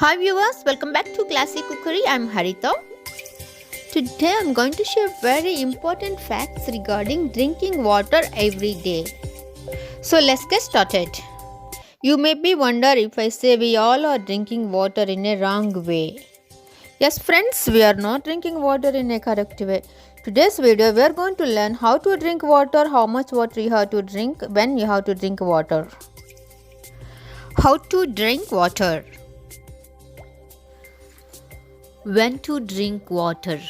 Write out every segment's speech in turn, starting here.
Hi viewers, welcome back to Classic Cookery. I'm Harita. Today I'm going to share very important facts regarding drinking water every day. So let's get started. You may be wonder if I say we all are drinking water in a wrong way. Yes friends, we are not drinking water in a correct way. Today's video we are going to learn how to drink water, how much water you have to drink, when you have to drink water. How to drink water. When to drink water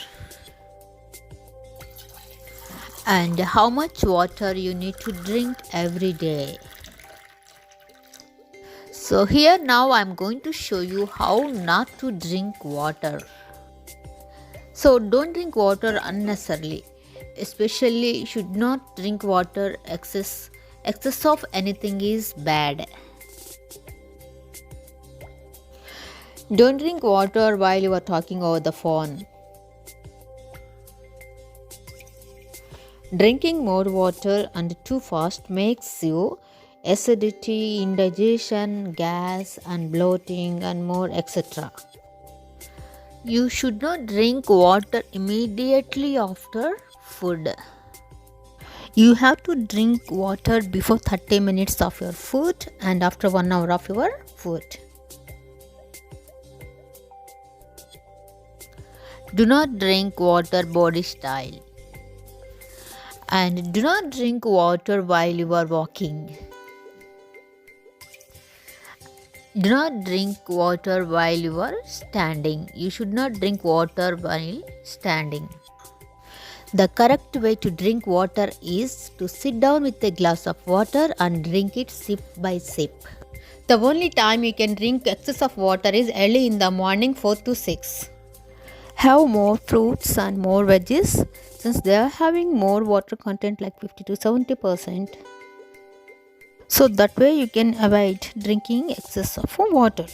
and how much water you need to drink every day. So here now I am going to show you how not to drink water. So don't drink water unnecessarily, especially you should not drink water excess of anything is bad. Don't drink water while you are talking over the phone. Drinking more water and too fast makes you acidity, indigestion, gas and bloating and more etc. You should not drink water immediately after food. You have to drink water before 30 minutes of your food and after 1 hour of your food. Do not drink water body style. And do not drink water while you are walking. Do not drink water while you are standing. You should not drink water while standing. The correct way to drink water is to sit down with a glass of water and drink it sip by sip. The only time you can drink excess of water is early in the morning 4 to 6. Have more fruits and more veggies since they are having more water content like 50 to 70%. So that way you can avoid drinking excess of water.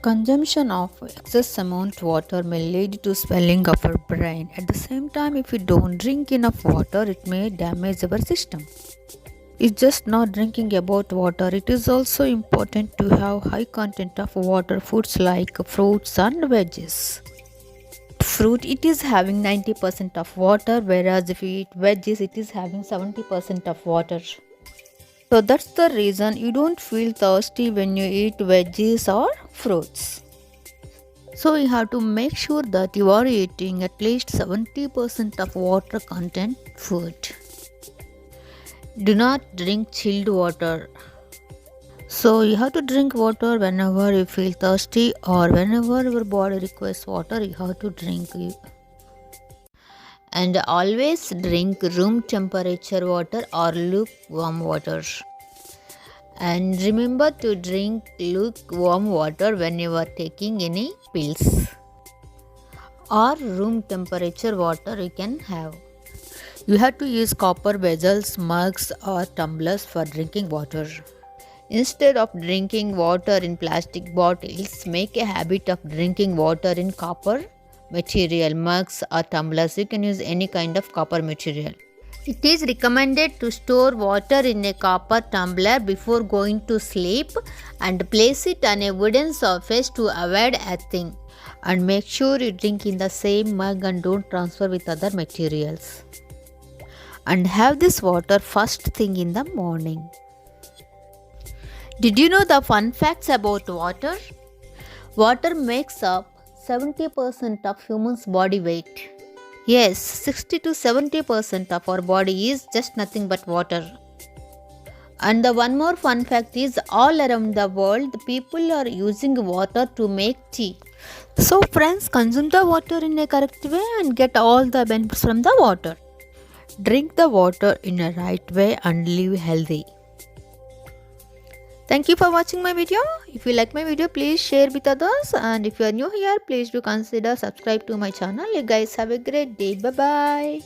Consumption of excess amount water may lead to swelling of our brain. At the same time, if you don't drink enough water, it may damage our system. It's just not drinking about water. It is also important to have high content of water foods like fruits and veggies. Fruit it is having 90% of water, whereas if you eat veggies it is having 70% of water. So that's the reason you don't feel thirsty when you eat veggies or fruits. So you have to make sure that you are eating at least 70% of water content food. Do not drink chilled water. So you have to drink water whenever you feel thirsty or whenever your body requires water, you have to drink it. And always drink room temperature water or lukewarm water. And remember to drink lukewarm water when you are taking any pills. Or room temperature water you can have. You have to use copper vessels, mugs or tumblers for drinking water. Instead of drinking water in plastic bottles, make a habit of drinking water in copper material, mugs or tumblers. You can use any kind of copper material. It is recommended to store water in a copper tumbler before going to sleep and place it on a wooden surface to avoid earthing. And make sure you drink in the same mug and don't transfer with other materials. And have this water first thing in the morning. Did you know the fun facts about water? Water makes up 70% of humans' body weight. Yes, 60 to 70% of our body is just nothing but water. And the one more fun fact is all around the world, the people are using water to make tea. So friends, consume the water in a correct way and get all the benefits from the water. Drink the water in a right way and live healthy. Thank you for watching my video. If you like my video, please share with others. And if you are new here, please do consider subscribe to my channel. You guys have a great day. Bye-bye.